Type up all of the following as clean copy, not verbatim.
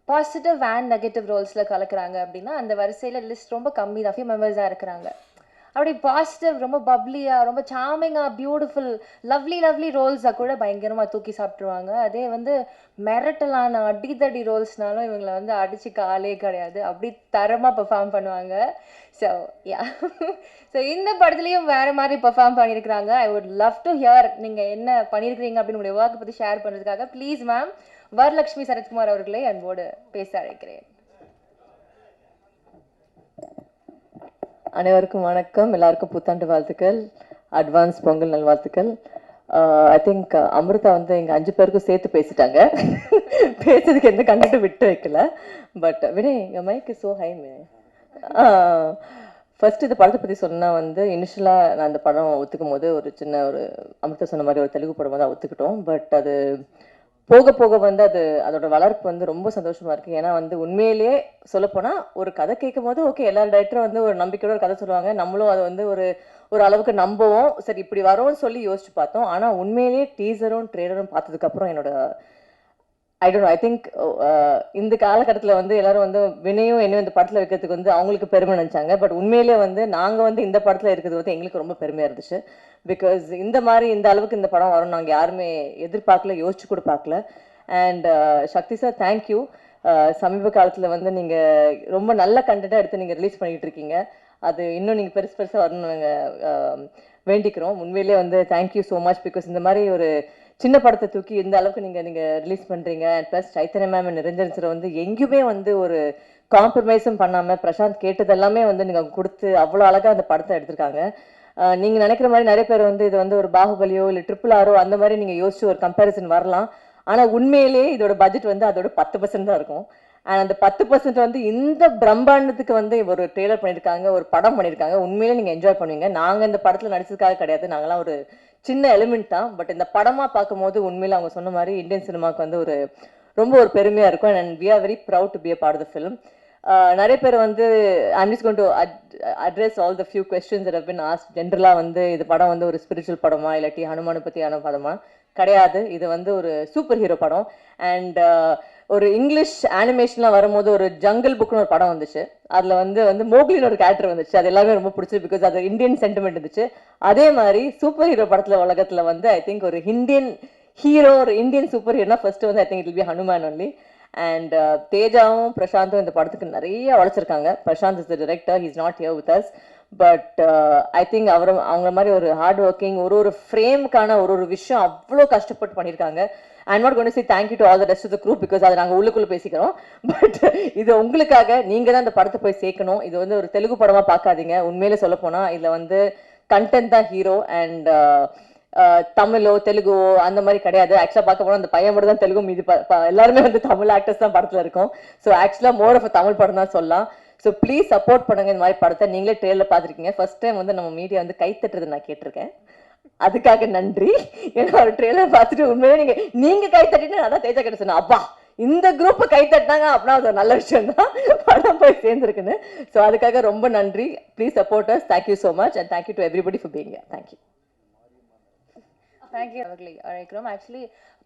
Positive and negative ரோல்ஸில் கலக்குறாங்க அப்படின்னா அந்த வரிசையில் லிஸ்ட் ரொம்ப கம்மி தான், ஃபியூ மெம்பர்ஸாக இருக்கிறாங்க. அப்படி பாசிட்டிவ் ரொம்ப பப்ளியாக ரொம்ப சாமிங்காக பியூட்டிஃபுல் லவ்லி ரோல்ஸை கூட பயங்கரமாக தூக்கி சாப்பிட்ருவாங்க. அதே வந்து மிரட்டலான அடிதடி ரோல்ஸ்னாலும் இவங்களை வந்து அடிச்சுக்க ஆளே கிடையாது, அப்படி தரமாக பெர்ஃபார்ம் பண்ணுவாங்க. ஸோ யா ஸோ இந்த படத்துலையும் வேறு மாதிரி பெர்ஃபார்ம் பண்ணியிருக்கிறாங்க. I would love to hear நீங்கள் என்ன பண்ணியிருக்கிறீங்க அப்படின்னு உங்களுடைய ஒர்க்கை பற்றி ஷேர் பண்ணுறதுக்காக ப்ளீஸ் மேம் வரலட்சுமி சரத்குமார் அவர்களை அன்போடு பேச அழைக்கிறேன். அனைவருக்கும் வணக்கம். எல்லாருக்கும் புத்தாண்டு வாழ்த்துக்கள், அட்வான்ஸ் பொங்கல் நல்வாழ்த்துக்கள். ஐ திங்க் அமிர்தா வந்து எங்கள் 5 பேருக்கும் சேர்த்து பேசிட்டாங்க. பேசுறதுக்கு எந்த கண்டென்ட்டும் விட்டு வைக்கல. பட் வினய், எங்கள் mic is so high may. First இந்த படத்தை பற்றி சொன்னால் வந்து இனிஷியலாக நான் இந்த படம் ஒத்துக்கும் போது ஒரு சின்ன ஒரு அமிர்தா சொன்ன மாதிரி ஒரு தெலுங்கு படம் வந்து ஒத்துக்கிட்டோம். பட் அது போக போக வந்து அதோட வளர்ப்பு வந்து ரொம்ப சந்தோஷமா இருக்கு. ஏன்னா வந்து உண்மையிலேயே சொல்லப்போனால் ஒரு கதை கேட்கும் போது ஓகே, எல்லா டைரக்டரும் வந்து ஒரு நம்பிக்கையோட ஒரு கதை சொல்லுவாங்க, நம்மளும் அதை வந்து ஒரு அளவுக்கு நம்புவோம், சரி இப்படி வரோம்னு சொல்லி யோசிச்சு பார்த்தோம். ஆனால் உண்மையிலேயே டீசரும் ட்ரெய்லரும் பார்த்ததுக்கப்புறம் என்னோட ஐ திங்க் இந்த காலகட்டத்தில் வந்து எல்லாரும் வந்து வினையும் என்னையும் இந்த படத்தில் வைக்கிறதுக்கு வந்து அவங்களுக்கு பெருமை நினச்சாங்க. பட் உண்மையிலேயே வந்து நாங்கள் வந்து இந்த படத்தில் இருக்கிறது வந்து எங்களுக்கு ரொம்ப பெருமையாக இருந்துச்சு. பிகாஸ் இந்த மாதிரி இந்த அளவுக்கு இந்த படம் வரும் நாங்கள் யாருமே எதிர்பார்க்கல, யோசிச்சு கூட பார்க்கல. And Sakthi sir, thank you. சமீப காலத்தில் வந்து நீங்கள் ரொம்ப நல்ல கண்டென்ட்டாக எடுத்து நீங்கள் ரிலீஸ் பண்ணிகிட்டு இருக்கீங்க. அது இன்னும் நீங்கள் பெருசாக வரணும்னு நாங்கள் வேண்டிக்கிறோம். உண்மையிலேயே வந்து தேங்க்யூ ஸோ மச். பிகாஸ் இந்த மாதிரி ஒரு சின்ன படத்தை தூக்கி இந்த அளவுக்கு நீங்கள் ரிலீஸ் பண்ணுறீங்க. And plus Chaitanya ma'am Niranjan sir வந்து எங்கேயுமே வந்து ஒரு காம்ப்ரமைஸும் பண்ணாமல் பிரசாந்த் கேட்டது எல்லாமே வந்து நீங்கள் கொடுத்து அவ்வளோ அழகாக அந்த படத்தை எடுத்திருக்காங்க. நீங்கள் நினைக்கிற மாதிரி நிறைய பேர் வந்து இது வந்து ஒரு பாகுபலியோ இல்லை RRR அந்த மாதிரி நீங்கள் யோசிச்சு ஒரு கம்பேரிசன் வரலாம். ஆனால் உண்மையிலேயே இதோட பட்ஜெட் வந்து அதோட 10% தான் இருக்கும். அண்ட் அந்த 10% வந்து இந்த பிரம்மாண்டத்துக்கு வந்து ஒரு ட்ரெய்லர் பண்ணியிருக்காங்க, ஒரு படம் பண்ணியிருக்காங்க. உண்மையிலே நீங்கள் என்ஜாய் பண்ணுவீங்க. நாங்கள் இந்த படத்தில் நடிச்சதுக்காக கிடையாது, நாங்களாம் ஒரு சின்ன எலிமெண்ட் தான். பட் இந்த படமாக பார்க்கும்போது உண்மையில அவங்க சொன்ன மாதிரி இந்தியன் சினிமாவுக்கு வந்து ரொம்ப ஒரு பெருமையாக இருக்கும். And we are very proud to be a part of the film. நிறைய பேர் வந்து I'm just going to address all the few questions that have been asked. ஜென்ரலாக வந்து இது படம் வந்து ஒரு ஸ்பிரிச்சுவல் படமா இல்லாட்டி ஹனுமானை பற்றியான படமா? கிடையாது, இது வந்து ஒரு சூப்பர் ஹீரோ படம். அண்ட் ஒரு இங்கிலீஷ் அனிமேஷன்லாம் வரும்போது ஒரு ஜங்கிள் புக்னு ஒரு படம் வந்துச்சு, அதில் வந்து மோக்லின்னு ஒரு கேரக்டர் வந்துச்சு. அது எல்லாமே ரொம்ப பிடிச்சது, பிகாஸ் அது இந்தியன் சென்டிமெண்ட் இருந்துச்சு. அதே மாதிரி சூப்பர் ஹீரோ படத்தில் உலகத்தில் வந்து ஐ திங்க் ஒரு இந்தியன் ஹீரோ, ஒரு இந்தியன் சூப்பர் ஹீரோனா ஃபர்ஸ்ட் வந்து I think it will be Hanuman only. And தேஜாவும் பிரசாந்தும் இந்த படத்துக்கு நிறைய உழைச்சிருக்காங்க. Prashanth is the director, he is not here with us. But I think அவங்க மாதிரி ஒரு ஹார்ட் ஒர்க்கிங், ஒரு ஃப்ரேமுக்கான ஒரு விஷயம் அவ்வளோ கஷ்டப்பட்டு பண்ணியிருக்காங்க. I'm not going to say thank you to all the rest of the crew, because அதை நாங்கள் உள்ளுக்குள்ளே பேசிக்கிறோம். பட் இது உங்களுக்காக நீங்கள் தான் இந்த படத்தை போய் சேர்க்கணும். இது வந்து ஒரு தெலுங்கு படமாக பார்க்காதீங்க. உண்மையிலே சொல்ல போனால் இதில் வந்து கண்டென்ட் தான் ஹீரோ. அண்ட் தமிழோ தெலுங்கோ அந்த மாதிரி கிடையாது. ஆக்சுவலாக பார்க்க போனால் அந்த பையன் மட்டும் தான் தெலுங்கு, மீதி எல்லாருமே வந்து தமிழ் ஆக்டர்ஸ் தான் படத்தில் இருக்கும். ஸோ ஆக்சுவலாக மோர் ஆஃப் தமிழ் படம் தான் சொல்லலாம். ஸோ ப்ளீஸ் சப்போர்ட் பண்ணுங்க இந்த மாதிரி படத்தை. நீங்களே ட்ரெயிலில் பார்த்துருக்கீங்க. ஃபர்ஸ்ட் டைம் வந்து நம்ம மீடியா வந்து கை தட்டுறது நான் கேட்டிருக்கேன், அதுக்காக நன்றி. ஏன்னா ஒரு ட்ரெயிலர் பார்த்துட்டு உண்மையிலே நீங்க கை தட்டிட்டு அதான் தேஜா கிட்ட சொன்னேன், அப்பா இந்த குரூப் கை தட்டினாங்க அப்படின்னா அது ஒரு நல்ல விஷயம் தான், படம் போய் சேர்ந்துருக்குன்னு. ஸோ அதுக்காக ரொம்ப நன்றி. Please support us. Thank you so much and thank you to everybody for being here. Thank you. Thank you அவர்களை அழைக்கிறோம். ஆக்சுவலி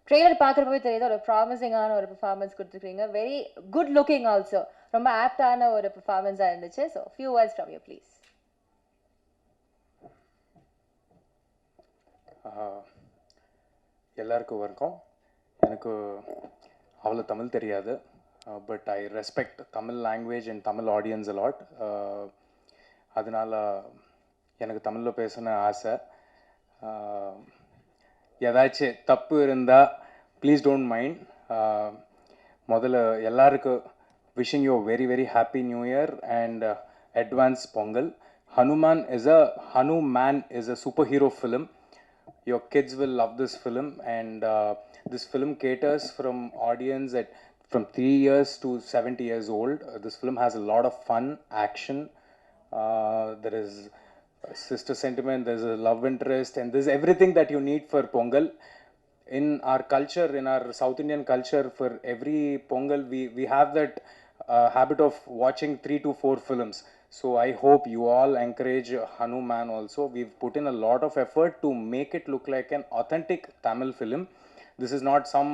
ட்ரெய்லர் பார்க்குறப்பவே தெரியுது ஒரு ப்ராமிசிங்கான ஒரு பெர்ஃபார்மன்ஸ் கொடுத்துருக்கீங்க. Very good looking also. ரொம்ப ஆப்டான ஒரு பெர்ஃபார்மன்ஸாக இருந்துச்சு. So few words from you please. எல்லாருக்கும் வணக்கம். எனக்கு அவ்வளோ தமிழ் தெரியாது, but I respect Tamil language and Tamil audience a lot. அதனால் எனக்கு தமிழில் பேசணும்னு ஆசை. ஏதாச்சும் தப்பு இருந்தால் ப்ளீஸ் டோன்ட் மைண்ட். முதல்ல எல்லாருக்கும் wishing you very very happy new year and advance Pongal. Hanuman is a superhero film. Your kids will love this film, and this film caters from audience from 3 years to 70 years old. This film has a lot of fun, action. There is sister sentiment, there's a love interest, and there's everything that you need for Pongal. In our culture, in our South Indian culture, for every Pongal, we have that habit of watching 3 to 4 films. So I hope you all encourage Hanuman also. We've put in a lot of effort to make it look like an authentic Tamil film. this is not some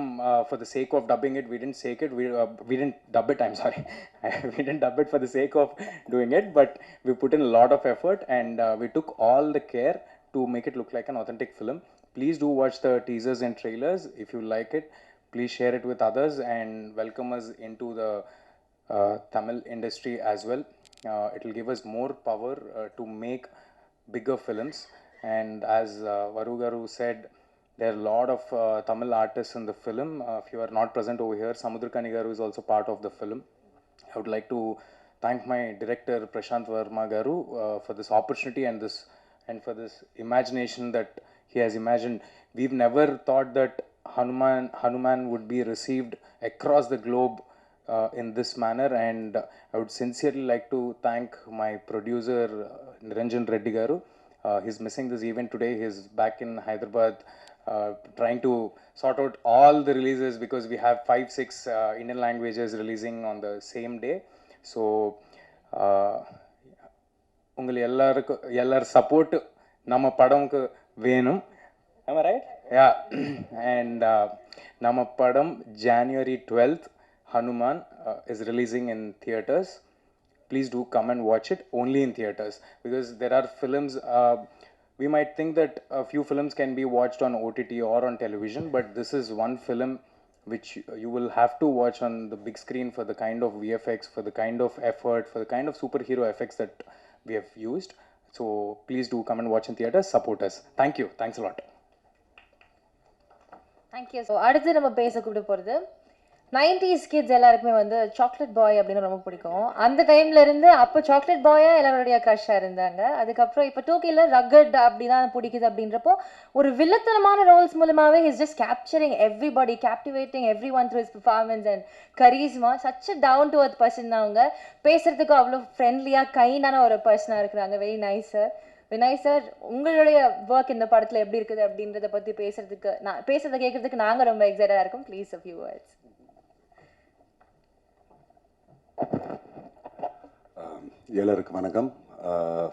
for the sake of dubbing it. We didn't sake it. We didn't dub it. I'm sorry. We didn't dub it for the sake of doing it, but we put in a lot of effort, and we took all the care to make it look like an authentic film. Please do watch the teasers and trailers. If you like it, please share it with others and welcome us into the Tamil industry as well. It will give us more power to make bigger films. And as Varu Garu said, there are a lot of Tamil artists in the film. If you are not present over here, Samudrakani Garu is also part of the film. I would like to thank my director Prashant Verma Garu for this opportunity and for this imagination that he has imagined. We've never thought that Hanuman would be received across the globe in this manner, and I would sincerely like to thank my producer Niranjan Reddy Garu. He's missing this event today. He's back in Hyderabad trying to sort out all the releases because we have 5-6 Indian languages releasing on the same day. So உங்கள் எல்லார் support நம்ம படம்க்கு வேணும். Am I right? Yeah. And நம்ம படம் January 12th Hanuman is releasing in theaters. Please do come and watch it only in theaters, because there are films, we might think that a few films can be watched on OTT or on television, but this is one film which you will have to watch on the big screen for the kind of VFX, for the kind of effort, for the kind of superhero effects that we have used. So please do come and watch in theaters, support us. Thank you. Thanks a lot. Thank you. So அடுத்து நம்ம பேச கூப்பிட்டு போகிறது 90s kids எல்லாருக்குமே வந்து chocolate boy அப்படின்னு ரொம்ப பிடிக்கும். அந்த டைம்ல இருந்து அப்போ சாக்லேட் பாயா எல்லாருடைய க்ரஷ்ஷாக இருந்தாங்க. அதுக்கப்புறம் இப்போ 2Kல ரகட் அப்படிதான் பிடிக்குது அப்படின்றப்போ ஒரு வில்லத்தனமான ரோல்ஸ் மூலமாகவே his just capturing everybody, captivating everyone through his performance and charisma. Such down to earth person தான் அவங்க. பேசுறதுக்கு அவ்வளோ ஃப்ரெண்ட்லியாக கைண்டான ஒரு பர்சனாக இருக்கிறாங்க. Very nice sir. Vinay sir, உங்களுடைய ஒர்க் இந்த படத்தில் எப்படி இருக்குது அப்படின்றத பற்றி பேசுறதை கேட்கறதுக்கு நாங்கள் ரொம்ப எக்ஸைட்டாக இருக்கோம். Please a few words. எல்லாருக்கும் வணக்கம்.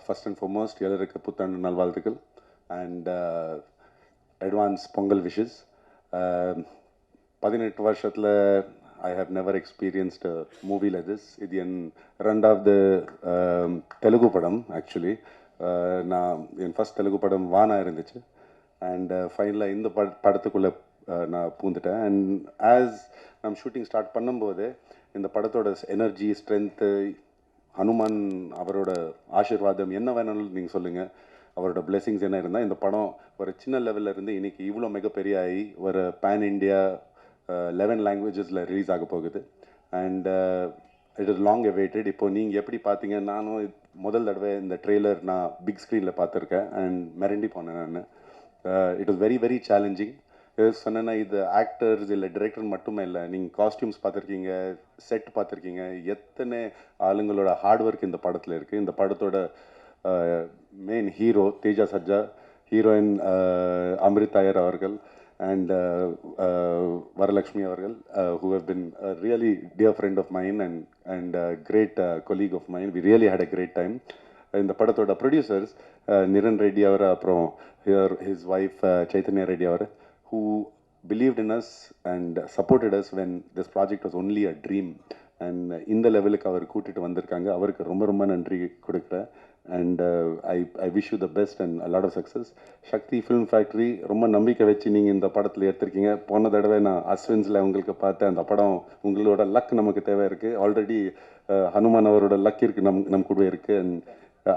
ஃபர்ஸ்ட் அண்ட் ஃபார்மோஸ்ட் எல்லாருக்கு புத்தாண்டு நல்வாழ்த்துக்கள் அண்ட் அட்வான்ஸ் பொங்கல் விஷஸ். 18 வருஷத்தில் I have never experienced movie like this. இது என் ரெண்டாவது தெலுங்கு படம். ஆக்சுவலி என் ஃபர்ஸ்ட் தெலுங்கு படம் வானா இருந்துச்சு. அண்ட் ஃபைனலாக இந்த படத்துக்குள்ளே நான் பூந்துட்டேன். அண்ட் ஆஸ் நம்ம ஷூட்டிங் ஸ்டார்ட் பண்ணும்போது இந்த படத்தோட எனர்ஜி, ஸ்ட்ரென்த்து, ஹனுமான் அவரோட ஆசீர்வாதம் என்ன வேணாலும் நீங்கள் சொல்லுங்கள், அவரோட பிளெஸிங்ஸ் என்ன இருந்தால் இந்த படம் ஒரு சின்ன லெவலில் இருந்து இன்றைக்கி இவ்வளோ மிகப்பெரிய ஆகி ஒரு பேன் இண்டியா 11 லாங்குவேஜஸில் ரிலீஸ் ஆக போகுது. And it is long awaited. இப்போது நீங்கள் எப்படி பார்த்தீங்க, நானும் முதல் தடவை இந்த ட்ரெய்லர் நான் பிக் ஸ்க்ரீனில் பார்த்துருக்கேன் அண்ட் மிரண்டி போனேன் நான். It was very very challenging. சொன்னேன்னா இது ஆக்டர்ஸ் இல்லை டிரெக்டர் மட்டுமே இல்லை, நீங்கள் காஸ்டியூம்ஸ் பார்த்துருக்கீங்க, செட் பார்த்துருக்கீங்க, எத்தனை ஆளுங்களோட ஹார்ட் ஒர்க் இந்த படத்தில் இருக்குது. இந்த படத்தோட main hero Teja Sharjah, heroine Amrit Iyer அவர்கள் அண்ட் வரலக்ஷ்மி அவர்கள், who have been a really dear friend of mine and a great colleague of mine. We really had a great time. இந்த படத்தோட ப்ரொடியூசர்ஸ் நிரன் ரெட்டி அவர், அப்புறம் his wife Chaitanya Reddy our, who believed in us and supported us when this project was only a dream. And இந்த லெவலுக்கு அவர் கூட்டிகிட்டு வந்திருக்காங்க. அவருக்கு ரொம்ப ரொம்ப நன்றி கொடுக்குறேன். And I wish you the best and a lot of success. Sakthi film factory ரொம்ப நம்பிக்கை வச்சு நீங்கள் இந்த படத்தில் எடுத்திருக்கீங்க. போன தடவை நான் அஸ்வின்ஸில் உங்களுக்கு பார்த்தேன். அந்த படம் உங்களோட லக் நமக்கு தேவை இருக்குது. ஆல்ரெடி ஹனுமான் அவரோட லக் இருக்குது, நம் கூட இருக்குது. அண்ட்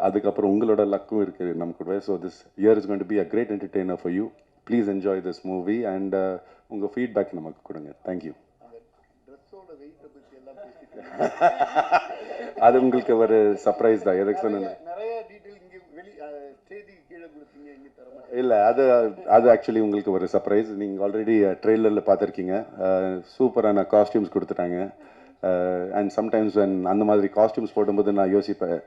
அதுக்கப்புறம் உங்களோட லக்கும் இருக்குது நம் கூட. So this year is going to be a great entertainer for you. Please enjoy this movie and உங்கள் ஃபீட்பேக் நமக்கு கொடுங்க. தேங்க்யூ. அது உங்களுக்கு ஒரு சர்ப்ரைஸ் தான். எதுக்கு சொன்னேன் இல்லை, அது ஆக்சுவலி உங்களுக்கு ஒரு சர்ப்ரைஸ். நீங்கள் ஆல்ரெடி ட்ரெய்லரில் பார்த்துருக்கீங்க. சூப்பரான காஸ்டியூம்ஸ் கொடுத்துட்டாங்க. அண்ட் சம்டைம்ஸ் அந்த மாதிரி காஸ்டியூம்ஸ் போடும்போது நான் யோசிப்பேன்,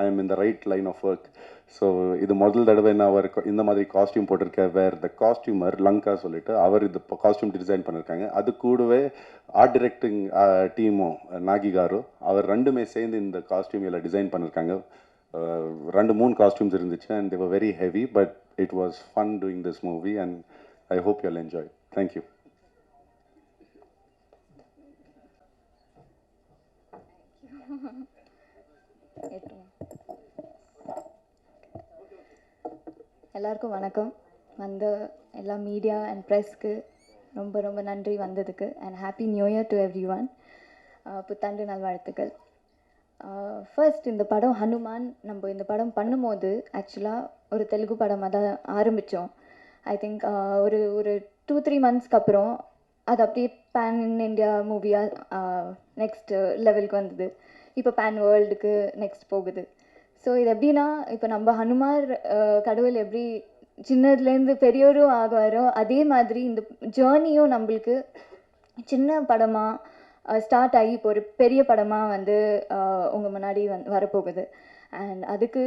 I am in the right line of work. So இது முதல் தடவை நான் ஒரு இந்த மாதிரி காஸ்டியூம் போட்டிருக்கேன். வேர் த காஸ்டியூமர் லங்கா சொல்லிட்டு அவர் இது காஸ்டியூம் டிசைன் பண்ணியிருக்காங்க. அது கூடவே ஆர்ட் டிரெக்டிங் டீமும் நாகி காரு அவர் ரெண்டுமே சேர்ந்து இந்த காஸ்டியூம் எல்லாம் டிசைன் பண்ணியிருக்காங்க. 2-3 காஸ்டியூம்ஸ் இருந்துச்சு and they were very heavy, but it was fun doing this movie and I hope you'll enjoy. Thank you. எல்லாருக்கும் வணக்கம். வந்த எல்லா மீடியா அண்ட் ப்ரெஸ்க்கு ரொம்ப ரொம்ப நன்றி வந்ததுக்கு. And happy new year to every one. புத்தாண்டு நல்வாழ்த்துக்கள். ஃபர்ஸ்ட் இந்த படம் ஹனுமான் நம்ம இந்த படம் பண்ணும்போது ஆக்சுவலாக ஒரு தெலுங்கு படமாக தான் ஆரம்பித்தோம். ஐ திங்க் ஒரு ஒரு 2-3 மந்த்ஸ்க்கு அப்புறம் அது அப்படியே பேன் இண்டியா மூவியாக நெக்ஸ்ட் லெவலுக்கு வந்தது. இப்போ பேன் வேர்ல்டுக்கு நெக்ஸ்ட் போகுது. ஸோ இது எப்படின்னா, இப்போ நம்ம ஹனுமார் கடவுள் எப்படி சின்னதுலேருந்து பெரியவரும் ஆகுவாரோ அதே மாதிரி இந்த ஜேர்னியும் நம்மளுக்கு சின்ன படமாக ஸ்டார்ட் ஆகி இப்போ ஒரு பெரிய படமாக வந்து உங்கள் முன்னாடி வரப்போகுது. அண்ட் அதுக்கு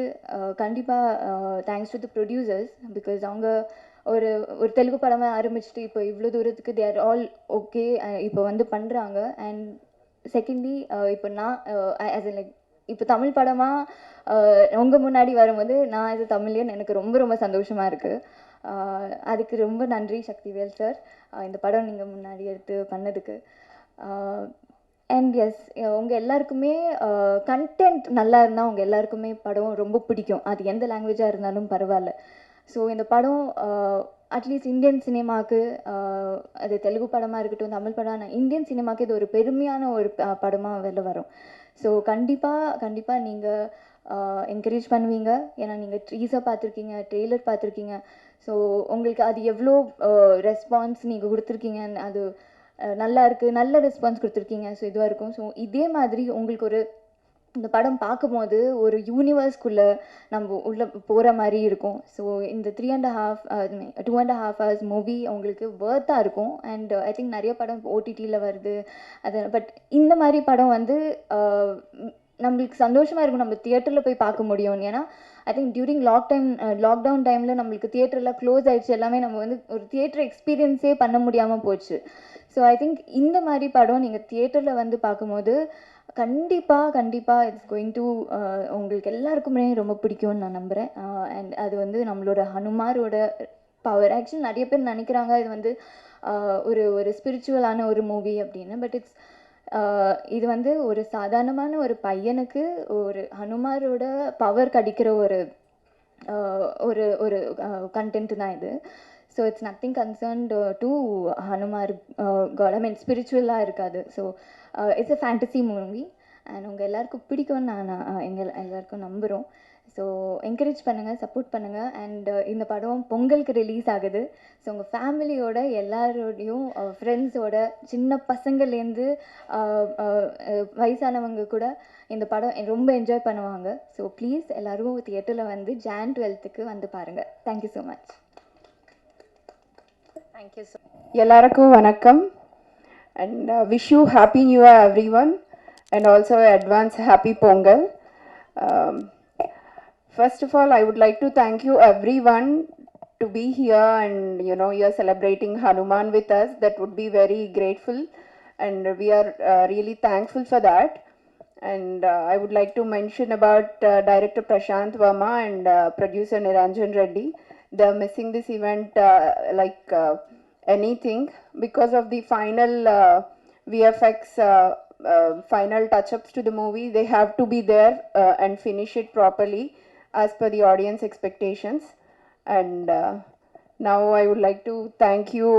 கண்டிப்பாக thanks to the producers. Because அவங்க ஒரு ஒரு தெலுங்கு படமாக ஆரம்பிச்சுட்டு இப்போ இவ்வளோ தூரத்துக்கு தே ஆர் ஆல் ஓகே இப்போ வந்து பண்ணுறாங்க. அண்ட் செகண்ட்லி இப்போ நான் ஆஸ் லைக் இப்போ தமிழ் படமாக உங்கள் முன்னாடி வரும்போது நான் இது தமிழ்லேன்னு எனக்கு ரொம்ப ரொம்ப சந்தோஷமாக இருக்குது. அதுக்கு ரொம்ப நன்றி சக்திவேல் சார், இந்த படம் நீங்கள் முன்னாடி எடுத்து பண்ணதுக்கு. அண்ட் எஸ், உங்கள் எல்லாருக்குமே கண்டென்ட் நல்லா இருந்தால் உங்கள் எல்லாருக்குமே படம் ரொம்ப பிடிக்கும். அது எந்த லாங்குவேஜாக இருந்தாலும் பரவாயில்ல. ஸோ இந்த படம் அட்லீஸ்ட் இந்தியன் சினிமாவுக்கு, அது தெலுங்கு படமாக இருக்கட்டும் தமிழ் படம், இந்தியன் சினிமாவுக்கு இது ஒரு பெருமையான ஒரு படமாக வெளில வரும். ஸோ கண்டிப்பாக நீங்கள் என்கரேஜ் பண்ணுவீங்க. ஏன்னா நீங்கள் ட்ரீஸை பார்த்துருக்கீங்க, ட்ரெய்லர் பார்த்துருக்கீங்க. ஸோ உங்களுக்கு அது எவ்வளோ ரெஸ்பான்ஸ் நீங்கள் கொடுத்துருக்கீங்க, அது நல்லா இருக்குது, நல்ல ரெஸ்பான்ஸ் கொடுத்துருக்கீங்க. ஸோ இதுவாக இருக்கும். ஸோ இதே மாதிரி உங்களுக்கு ஒரு இந்த படம் பார்க்கும்போது ஒரு யூனிவர்ஸ்குள்ளே நம்ம உள்ளே போகிற மாதிரி இருக்கும். ஸோ இந்த 2.5 hours மூவி உங்களுக்கு ஒர்த்தாக இருக்கும். அண்ட் ஐ திங்க் நிறைய படம் ஓடிடியில் வருது அது, பட் இந்த மாதிரி படம் வந்து நம்மளுக்கு சந்தோஷமாக இருக்கும் நம்ம தியேட்டரில் போய் பார்க்க முடியும். ஏன்னா ஐ திங்க் டியூரிங் லாக்டவுன் டைமில் நம்மளுக்கு தியேட்டர்லாம் க்ளோஸ் ஆகிடுச்சு. எல்லாமே நம்ம வந்து ஒரு தியேட்டர் எக்ஸ்பீரியன்ஸே பண்ண முடியாமல் போச்சு. ஸோ ஐ திங்க் இந்த மாதிரி படம் நீங்கள் தியேட்டரில் வந்து பார்க்கும்போது கண்டிப்பாக இட்ஸ் கோயிங் டு உங்களுக்கு எல்லாருக்குமே ரொம்ப பிடிக்கும்னு நான் நம்புகிறேன். அண்ட் அது வந்து நம்மளோட ஹனுமாரோட பவர். ஆக்சுவலி நிறைய பேர் நினைக்கிறாங்க இது வந்து ஒரு ஸ்பிரிச்சுவலான ஒரு மூவி அப்படின்னு. பட் இது வந்து ஒரு சாதாரணமான ஒரு பையனுக்கு ஒரு ஹனுமாரோட பவர் கிடைக்கிற ஒரு ஒரு கண்டென்ட் தான் இது. So it's nothing concerned to Hanumar God. ஐ மீன் ஸ்பிரிச்சுவலாக இருக்காது. So it's a fantasy movie and உங்கள் எல்லாருக்கும் பிடிக்கும்னு நான் எல்லாருக்கும் நம்புகிறோம். ஸோ என்கரேஜ் பண்ணுங்கள், சப்போர்ட் பண்ணுங்கள். அண்ட் இந்த படம் பொங்கலுக்கு ரிலீஸ் ஆகுது. ஸோ உங்கள் ஃபேமிலியோட எல்லாரோடையும் ஃப்ரெண்ட்ஸோட சின்ன பசங்கள்லேருந்து வயசானவங்க கூட இந்த படம் ரொம்ப என்ஜாய் பண்ணுவாங்க. ஸோ ப்ளீஸ் எல்லோரும் தியேட்டரில் வந்து Jan 12th வந்து பாருங்கள். Thank you so much. Thank you so எல்லாருக்கும் வணக்கம். And wish you happy new year everyone, and also advance happy Pongal. First of all, I would like to thank you everyone to be here, and you're celebrating Hanuman with us. That would be very grateful, and we are really thankful for that. And I would like to mention about director Prashant Verma and producer Niranjan Reddy. They're missing this event anything because of the final VFX final touch-ups to the movie. They have to be there and finish it properly as per the audience expectations. And now I would like to thank you,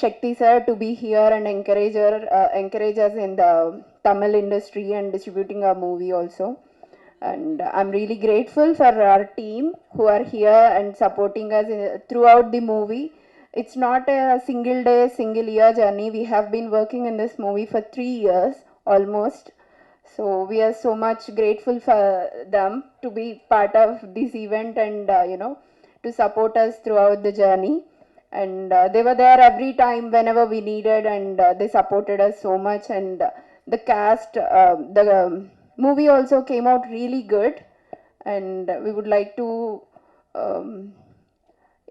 Shakti sir, to be here and encourage us in the Tamil industry and distributing our movie also. And I'm really grateful for our team who are here and supporting us throughout the movie. It's not a single day, single year journey. We have been working in this movie for 3 years almost. So we are so much grateful for them to be part of this event and to support us throughout the journey. And they were there every time whenever we needed, and they supported us so much. And the cast, the movie also came out really good. And we would like to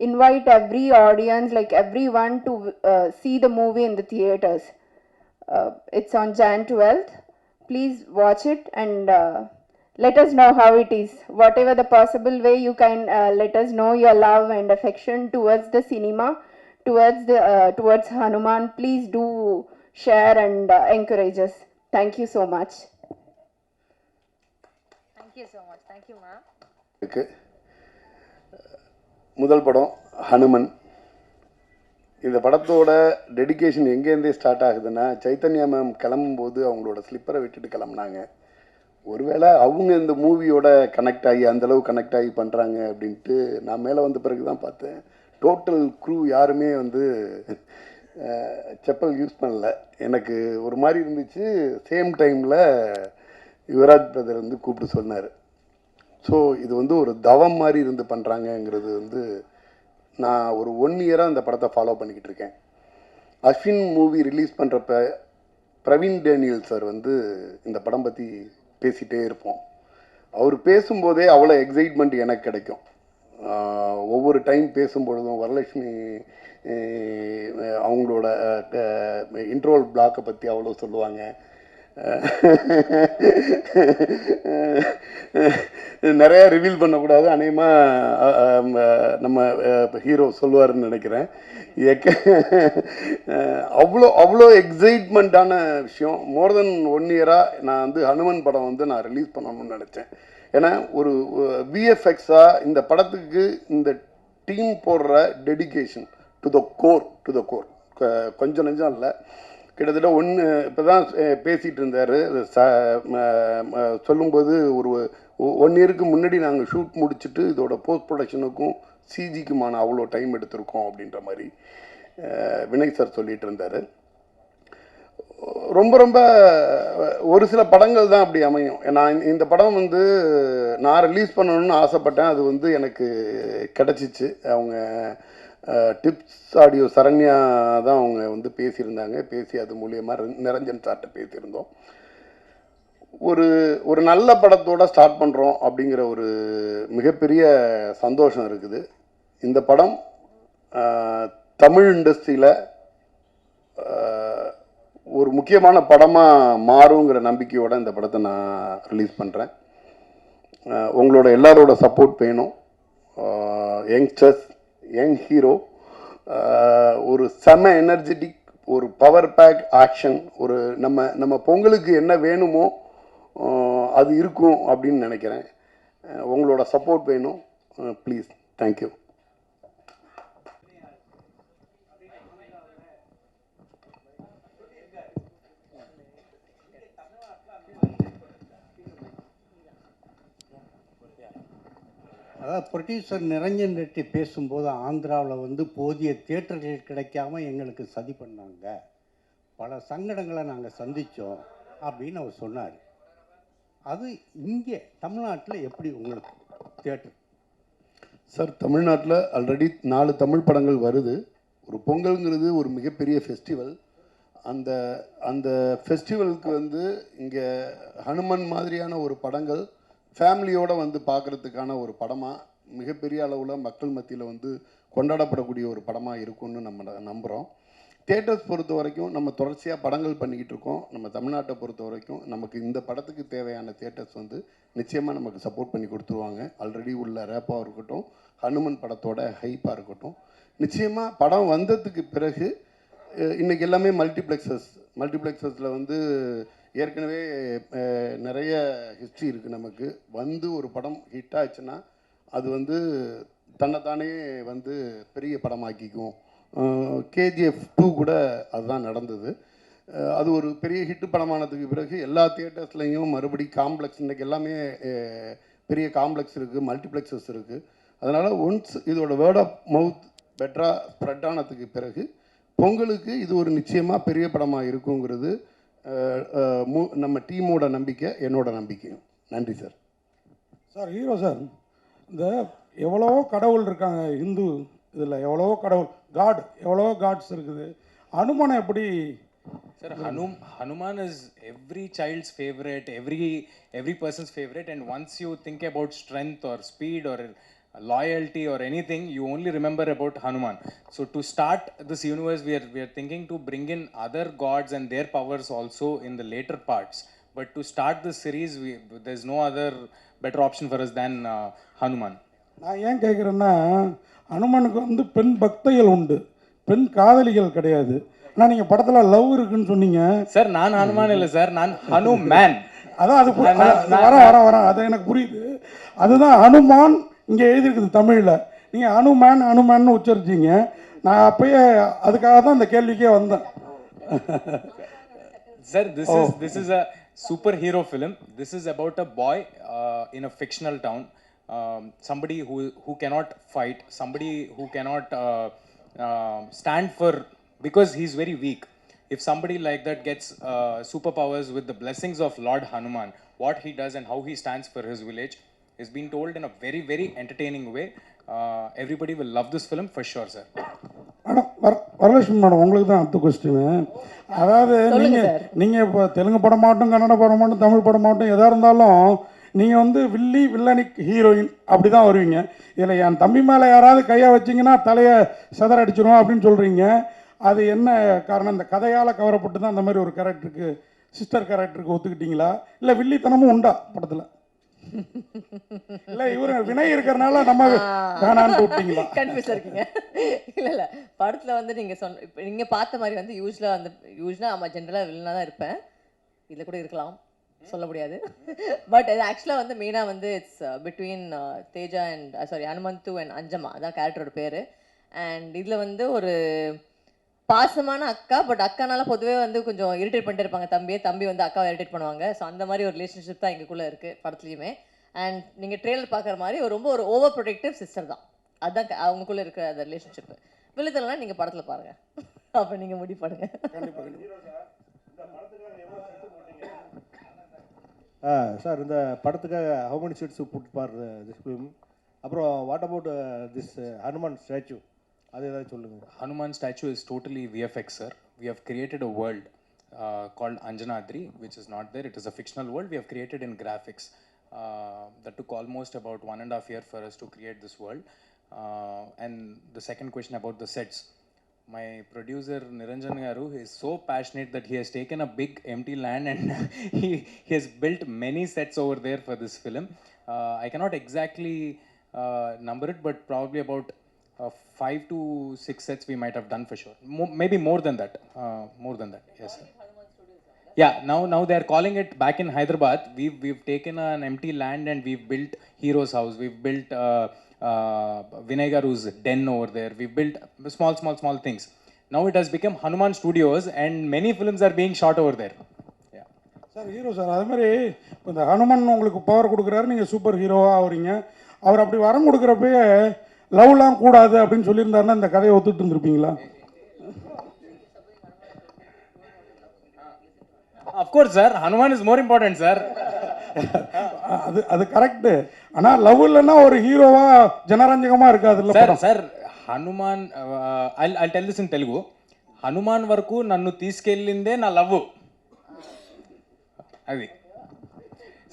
invite every audience, like everyone, to see the movie in the theaters. It's on Jan 12th. Please watch it and let us know how it is. Whatever the possible way you can let us know your love and affection towards the cinema, towards Hanuman. Please do share and encourage us. Thank you so much. Thank you so much. Thank you ma'am. இருக்கு. முதல் படம் ஹனுமன். இந்த படத்தோட dedication எங்கேருந்தே start ஆகுதுன்னா, Chaitanya ma'am கிளம்பும்போது அவங்களோட ஸ்லிப்பரை விட்டுட்டு கிளம்புனாங்க. ஒருவேளை அவங்க இந்த மூவியோட கனெக்ட் ஆகி அந்தளவு கனெக்ட் ஆகி பண்ணுறாங்க அப்படின்ட்டு நான் மேலே வந்த பிறகு தான் பார்த்தேன். டோட்டல் க்ரூ யாருமே வந்து செப்பல் யூஸ் பண்ணல. எனக்கு ஒரு மாதிரி இருந்துச்சு. சேம் டைமில் யுவராஜ் பிரதர் வந்து கூப்பிட்டு சொன்னார். ஸோ இது வந்து ஒரு தவம் மாதிரி இருந்து பண்ணுறாங்கங்கிறது வந்து நான் ஒரு 1 இயராக அந்த படத்தை ஃபாலோ பண்ணிக்கிட்டு இருக்கேன். அஸ்வின் மூவி ரிலீஸ் பண்ணுறப்ப பிரவீன் டேனியல் சார் வந்து இந்த படம் பற்றி பேசிகிட்டே இருப்போம். அவர் பேசும்போதே அவ்வளோ எக்ஸைட்மெண்ட் எனக்கு கிடைக்கும். ஒவ்வொரு டைம் பேசும்பொழுதும் வரலட்சுமி அவங்களோட இன்ட்ரோல் பிளாக்கை பற்றி அவ்வளோ சொல்லுவாங்க. நிறையா ரிவீல் பண்ணக்கூடாது, அநேகமாக நம்ம ஹீரோ சொல்லுவாருன்னு நினைக்கிறேன். அவ்வளோ எக்ஸைட்மெண்ட்டான விஷயம். மோர் தென் 1 இயராக நான் வந்து ஹனுமன் படம் வந்து நான் ரிலீஸ் பண்ணணும்னு நினச்சேன். ஏன்னா ஒரு விஎஃப்எக்ஸாக இந்த படத்துக்கு இந்த டீம் போடுற டெடிகேஷன் டு த கோர் கொஞ்சம் நெஞ்சம் இல்லை. கிட்டத்தட்ட இப்போ தான் பேசிகிட்டு இருந்தார். சொல்லும்போது ஒரு 1 இயருக்கு முன்னாடி நாங்கள் ஷூட் முடிச்சுட்டு இதோட போஸ்ட் ப்ரொடக்ஷனுக்கும் சிஜிக்குமான அவ்வளோ டைம் எடுத்திருக்கோம் அப்படின்ற மாதிரி வினய் சார் சொல்லிகிட்டு இருந்தார். ரொம்ப ஒரு சில படங்கள் தான் அப்படி அமையும். நான் இந்த படம் வந்து நான் ரிலீஸ் பண்ணணும்னு ஆசைப்பட்டேன். அது வந்து எனக்கு கிடச்சிச்சு. அவங்க டிப்ஸ் ஆடியோ சரண்யா தான் அவங்க வந்து பேசியிருந்தாங்க. பேசி அது மூலியமாக நிரஞ்சன் சார்கிட்ட பேசியிருந்தோம். ஒரு நல்ல படத்தோடு ஸ்டார்ட் பண்ணுறோம் அப்படிங்கிற ஒரு மிகப்பெரிய சந்தோஷம் இருக்குது. இந்த படம் தமிழ் இண்டஸ்ட்ரியில் ஒரு முக்கியமான படமாக மாறுங்கிற நம்பிக்கையோடு இந்த படத்தை நான் ரிலீஸ் பண்ணுறேன். உங்களோட எல்லாரோட சப்போர்ட் வேணும். யங்ஸ்டர்ஸ், யங் ஹீரோ, ஒரு செம எனர்ஜெட்டிக், ஒரு பவர் பேக் ஆக்ஷன், ஒரு நம்ம பொங்கலுக்கு என்ன வேணுமோ அது இருக்கும் அப்படின்னு நினைக்கிறேன். உங்களோட சப்போர்ட் வேணும் ப்ளீஸ். தேங்க்யூ. அதாவது ப்ரொடியூசர் நிரஞ்சன் ரெட்டி பேசும்போது ஆந்திராவில் வந்து போதிய தியேட்டர்கள் கிடைக்காம எங்களுக்கு சதி பண்ணாங்க, பல சங்கடங்களை நாங்கள் சந்தித்தோம் அப்படின்னு அவர் சொன்னார். அது இங்கே தமிழ்நாட்டில் எப்படி உங்களுக்கு தியேட்டர்? சார், தமிழ்நாட்டில் ஆல்ரெடி 4 தமிழ் படங்கள் வருது. ஒரு பொங்கல்ங்கிறது ஒரு மிகப்பெரிய ஃபெஸ்டிவல். அந்த ஃபெஸ்டிவலுக்கு வந்து இங்கே ஹனுமன் மாதிரியான ஒரு படங்கள் ஃபேமிலியோடு வந்து பார்க்குறதுக்கான ஒரு படமாக மிகப்பெரிய அளவில் மக்கள் மத்தியில் வந்து கொண்டாடப்படக்கூடிய ஒரு படமாக இருக்கும்னு நம்ம நம்புகிறோம். தியேட்டர்ஸ் பொறுத்த வரைக்கும் நம்ம தொடர்ச்சியாக படங்கள் பண்ணிக்கிட்டு இருக்கோம். நம்ம தமிழ்நாட்டை பொறுத்த வரைக்கும் நமக்கு இந்த படத்துக்கு தேவையான தியேட்டர்ஸ் வந்து நிச்சயமாக நமக்கு சப்போர்ட் பண்ணி கொடுத்துருவாங்க. ஆல்ரெடி உள்ள ரேப்பாக இருக்கட்டும், ஹனுமன் படத்தோட ஹைப்பாக இருக்கட்டும், நிச்சயமாக படம் வந்ததுக்கு பிறகு இன்றைக்கி எல்லாமே மல்டிப்ளெக்ஸஸில் வந்து ஏற்கனவே நிறைய ஹிஸ்ட்ரி இருக்குது. நமக்கு வந்து ஒரு படம் ஹிட் ஆச்சுன்னா அது வந்து தன்னைத்தானே வந்து பெரிய படமாக்கிக்கும். KGF 2 கூட அதுதான் நடந்தது. அது ஒரு பெரிய ஹிட்டு படமானதுக்கு பிறகு எல்லா தியேட்டர்ஸ்லையும் மறுபடி காம்ப்ளெக்ஸ், இன்றைக்கி எல்லாமே பெரிய காம்ப்ளெக்ஸ் இருக்குது, மல்டிப்ளெக்ஸஸ் இருக்குது. அதனால் ஒன்ஸ் இதோட வேர்ட் ஆஃப் மவுத் பெட்டராக ஸ்ப்ரெட் ஆனதுக்கு பிறகு பொங்கலுக்கு இது ஒரு நிச்சயமாக பெரிய படமாக இருக்குங்கிறது நம்ம டீமோட நம்பிக்கை, என்னோட நம்பிக்கையும். நன்றி சார். சார், ஹீரோ சார், இந்த எவ்வளவோ கடவுள் இருக்காங்க இந்து இதில், எவ்வளவோ கடவுள் எவ்வளவோ காட்ஸ் இருக்குது. ஹனுமானை எப்படி sir? Hanuman is every child's favorite, every person's favorite, and once you think about strength or speed or loyalty or anything, you only remember about Hanuman. So to start this universe, we are thinking to bring in other gods and their powers also in the later parts. But to start this series, there's no other better option for us than Hanuman. நான் ஏன் கேட்குறேன்னா, ஹனுமனுக்கு வந்து பெண் பக்தைகள் உண்டு, பெண் காதலிகள் கிடையாது. ஆனால் நீங்கள் படத்தில் லவ் இருக்குன்னு சொன்னீங்க சார். நான் ஹனுமான் இல்லை சார், நான் ஹனுமேன். அதான் அது வரேன் அது எனக்கு புரியுது. அதுதான் ஹனுமான் இங்கே எழுதியிருக்குது தமிழில், நீங்கள் ஹனுமான்னு உச்சரிச்சிங்க. நான் அப்பயே அதுக்காக தான் இந்த கேள்விக்கே வந்தேன். Sir, this is a superhero film. This is about a boy in a fictional town. Somebody who cannot fight, somebody who cannot stand for, because he's very weak. If somebody like that gets superpowers with the blessings of Lord Hanuman, what he does and how he stands for his village is being told in a very, very entertaining way. Everybody will love this film for sure, sir. Madam Varalakshmi madam, உங்களுக்கு தான் அடுத்த question. அதாவது நீங்கள் இப்போ தெலுங்கு படமாகட்டும், கன்னட படமாகட்டும், தமிழ் படமாகட்டும், எதாக இருந்தாலும் நீங்கள் வந்து வில்லனிக் ஹீரோயின் அப்படி தான் வருவீங்க. இதில் என் தம்பி மேலே யாராவது கையை வச்சிங்கன்னா தலையை சதற அடிச்சிடும் அப்படின்னு சொல்கிறீங்க. அது என்ன காரணம்? இந்த கதையால் கவரப்பட்டு தான் அந்த மாதிரி ஒரு கேரக்டருக்கு, சிஸ்டர் கேரக்டருக்கு ஒத்துக்கிட்டீங்களா, இல்லை வில்லித்தனமும் உண்டா படத்தில்? இல்லை இவர் வினை இருக்கிறனால நம்ம வேணான்னு விட்டீங்களா? கன்ஃபியூஸாக இருக்கீங்க. இல்லை படத்தில் வந்து நீங்கள் இப்போ நீங்கள் பார்த்த மாதிரி வந்து யூஸ்வலாக ஆமாம் ஜென்ரலாக வில்லனாக தான் இருப்பேன். இதில் கூட இருக்கலாம், சொல்ல முடியாது. பட் இது ஆக்சுவலாக வந்து மெயினாக வந்து it's between Teja and Hanumanthu and Anjamma, அதான் கேரக்டரோட பேர். அண்ட் இதில் வந்து ஒரு பாசமான அக்கா, பட் அக்கானால பொதுவே வந்து கொஞ்சம் இரிட்டேட் பண்ணிட்டு இருப்பாங்க தம்பி வந்து அக்காவை இரிட்டேட் பண்ணுவாங்க. ஸோ அந்த மாதிரி ஒரு ரிலேஷன்ஷிப் தான் எங்களுக்குள்ளே இருக்குது படத்துலையுமே. அண்ட் நீங்கள் ட்ரெயிலர் பார்க்குற மாதிரி ஒரு ஓவர் ப்ரொடெக்டிவ் சிஸ்டர் தான், அதுதான் அவங்களுக்குள்ளே இருக்கிற அந்த ரிலேஷன்ஷிப்பு. விழுத்தலாம் நீங்கள் படத்தில் பாருங்கள், அப்போ நீங்கள் முடிவு பண்ணுங்கள். சார் இந்த படத்துக்காக how many sets put for this film? அப்புறம் what about this Hanuman statue, அது ஏதாவது சொல்லுங்கள். Hanuman statue is totally VFX, sir. We have created a world called Anjanadri, which is not there. It is a fictional world we have created in graphics. That took almost about 1.5 years for us to create this world. And the second question about the sets. My producer Niranjan Garu is so passionate that he has taken a big empty land and he has built many sets over there for this film. I cannot exactly number it, but probably about 5 to 6 sets we might have done for sure. Maybe more than that. Yes, sir. Yeah, now they are calling it back in Hyderabad. We've taken an empty land and we've built Hero's house. We've built Vinay Garu's den over there. We've built small things. Now it has become Hanuman Studios and many films are being shot over there. Yeah. Sir hero sir, அது மாதிரி இந்த ஹனுமன் உங்களுக்கு power கொடுக்குறாரு, நீங்கள் super ஹீரோவாக ஆகுறீங்க. அவர் அப்படி வரம் கொடுக்குறப்ப லவ்லாம் கூடாது அப்படின்னு சொல்லியிருந்தாருன்னா இந்த கதையை ஒத்துட்டு இருந்திருப்பீங்களா? Of course, sir. Hanuman is more important, sir. அது கரெக்ட். ஆனால் லவ் இல்லைன்னா ஒரு ஹீரோவா ஜனரஞ்சகமாக இருக்காது. Sir Hanuman, I'll tell this in Telugu. Hanuman వరకు నన్ను తీసుకెళ్ళిందే నా లవ్. అది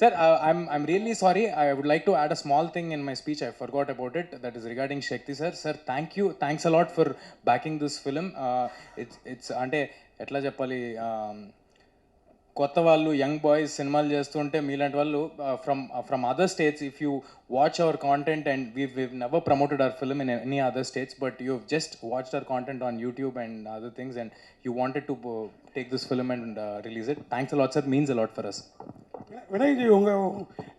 Sir, I'm really sorry. I would like to add a small thing in my speech. I forgot about it. That is regarding Shakti sir. Sir, thank you. Thanks a lot for backing this film. It's అంటే ఎట్లా చెప్పాలి, కొత్త వాళ్ళు young boys సినిమాలు చేస్తుంటే మీలాంటి వాళ్ళు from other states, if you watch our content and we've never promoted our film in any other states, but you've just watched our content on YouTube and other things and you wanted to take this film and release it. Thanks a lot, sir. Means a lot for us. வினய்ஜி,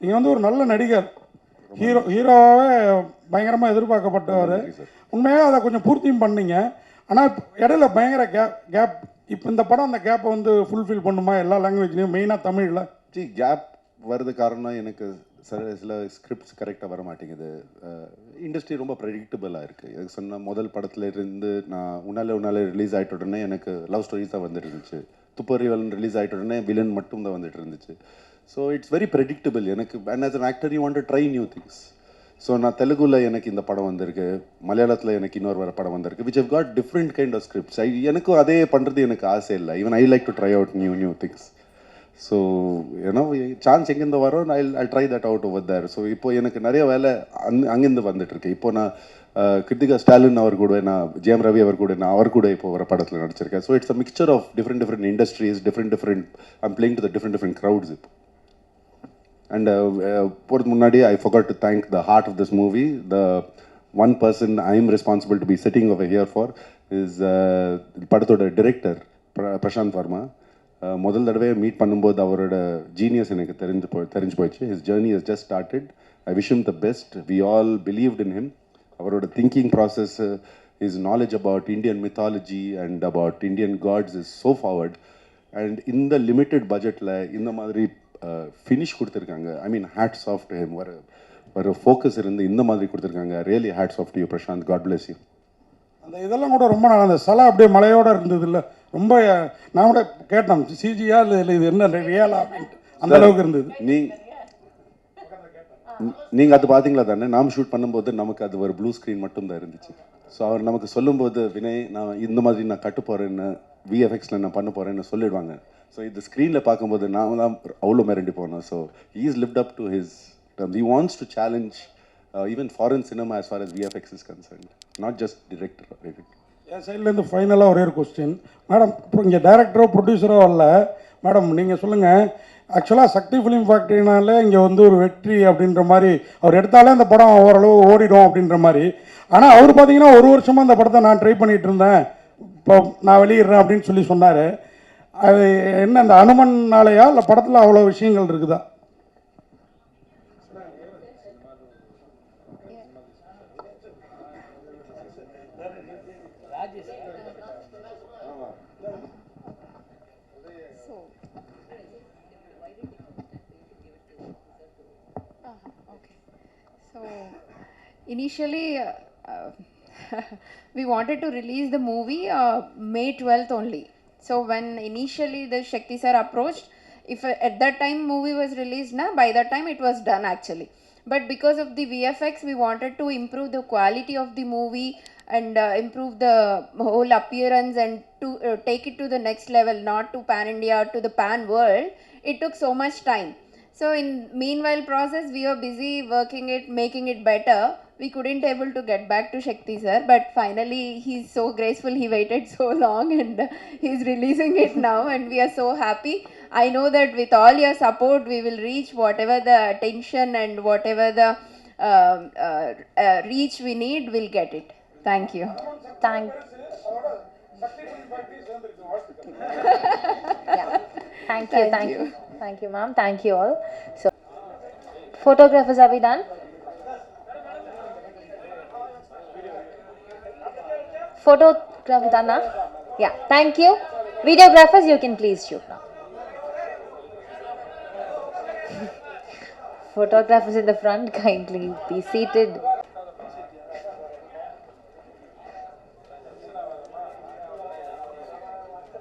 நீங்கள் வந்து ஒரு நல்ல நடிகர், ஹீரோவாகவே பயங்கரமாக எதிர்பார்க்கப்பட்டவர். உண்மையாக அதை கொஞ்சம் பூர்த்தியும் பண்ணீங்க. ஆனால் இடையில பயங்கர கேப். இப்போ இந்த படம் அந்த கேப்பை வந்து ஃபுல்ஃபில் பண்ணுமா எல்லா லாங்குவேஜ்லையும், மெயினாக தமிழில்? கேப் வருது காரணம் எனக்கு சில ஸ்கிரிப்ட்ஸ் கரெக்டாக வர மாட்டேங்குது. இண்டஸ்ட்ரி ரொம்ப ப்ரெடிக்டபிளாக இருக்குது. எனக்கு சொன்ன முதல் படத்துல இருந்து நான் உன்னாலே ரிலீஸ் ஆகிட்ட உடனே எனக்கு லவ் ஸ்டோரிஸ் தான் வந்துட்டு இருந்துச்சு. துப்பறிவன் ரிலீஸ் ஆகிட்ட உடனே வில்லன் மட்டும் தான் வந்துட்டு இருந்துச்சு. ஸோ இட்ஸ் வெரி ப்ரெடிக்டபிள் எனக்கு. And as an actor you want to try new things. So நான் தெலுங்குல எனக்கு இந்த படம் வந்திருக்கு, மலையாளத்தில் எனக்கு இன்னொரு படம் வந்திருக்கு, which have got different kind of scripts. எனக்கும் அதே பண்ணுறது எனக்கு ஆசை இல்லை. Even I like to try out new things. So ஏன்னா சான்ஸ் எங்கேருந்து வரும், I try that out over there. So இப்போ எனக்கு நிறைய வேலை அங்கேருந்து வந்துட்டுருக்கு. இப்போ நான் கிருத்திகா ஸ்டாலின் அவர் கூட, நான் ஜெயம் ரவி அவர் கூட, நான் அவர் கூட இப்போ ஒரு படத்தில் நடிச்சிருக்கேன். So it's a mixture of different industries, different I'm playing to the different crowds இப்போ. And போகிறதுக்கு முன்னாடி I forgot to thank the heart of this movie. The one person I am responsible to be sitting over here for is படத்தோட director Prashanth Verma. முதல் தடவை meet பண்ணும்போது அவரோட genius எனக்கு தெரிஞ்சு போயிடுச்சு. His journey has just started. I wish him the best. We all believed in him. அவரோட thinking process, his knowledge about Indian mythology and about Indian gods is so forward. And in the limited budget la இந்த மாதிரி finish கொடுத்திருக்காங்க. I mean hats off to him. ஒரு focus இருந்து இந்த மாதிரி கொடுத்திருக்காங்க. Really hats off to you Prashant. God bless you. அந்த இதெல்லாம் கூட ரொம்ப நல்லா, அந்த சிலை அப்படியே மலையோட இருந்தது இல்லை, ரொம்ப நான் கூட கேட்டேன் சிஜியா இல்லை இது என்ன ரியலா அப்படின்ட்டு, அந்த அளவுக்கு இருந்தது. நீங்கள் அது பார்த்தீங்களா தானே? நாம் ஷூட் பண்ணும்போது நமக்கு அது ஒரு ப்ளூ ஸ்க்ரீன் மட்டும்தான் இருந்துச்சு. ஸோ அவர் நமக்கு சொல்லும்போது, வினய் நான் இந்த மாதிரி நான் கட்டு போகிறேன்னு, விஎஃப்எக்ஸில் நான் பண்ண போகிறேன்னு சொல்லிடுவாங்க. ஸோ இந்த ஸ்க்ரீனில் பார்க்கும்போது நான் தான் அவ்வளோ மிரண்டி போனோம். So he is lived up to his terms. He wants to challenge even foreign cinema as far as VFX is concerned, not just director. என் சைட்லேருந்து ஃபைனலாக ஒரே ஒரு கொஸ்டின் மேடம். இப்போ இங்கே டைரக்டரோ ப்ரொடியூசரோ வரல மேடம், நீங்கள் சொல்லுங்கள். ஆக்சுவலாக சக்தி ஃபிலிம் ஃபேக்ட்ரினாலே இங்கே வந்து ஒரு வெற்றி அப்படின்ற மாதிரி, அவர் எடுத்தாலே அந்த படம் ஓரளவு ஓடிடும் அப்படின்ற மாதிரி. ஆனால் அவர் பார்த்தீங்கன்னா ஒரு வருஷமாக அந்த படத்தை நான் ட்ரை பண்ணிகிட்டு இருந்தேன், இப்போ நான் வெளியிடுறேன் அப்படின்னு சொல்லி சொன்னார். அது என்ன, அந்த அனுமன்னாலேயா இல்லை படத்தில் அவ்வளோ விஷயங்கள் இருக்குதா? Initially, we wanted to release the movie May 12th only. So when initially the Shakti sir approached, if at that time movie was released, by that time it was done actually. But because of the VFX, we wanted to improve the quality of the movie and improve the whole appearance and to take it to the next level, not to pan India, to the pan world. It took so much time. So in meanwhile process, we were busy working it, making it better. We couldn't able to get back to Shakti sir, but finally he's so graceful, he waited so long and he's releasing it now and we are so happy. I know that with all your support, we will reach whatever the attention and whatever the reach we need, we'll get it. Thank you. Thank you ma'am, thank you all. So photographers, are we done? Photograph done now? Yeah, thank you. Videographers, you can please shoot now. Photographers in the front, kindly be seated.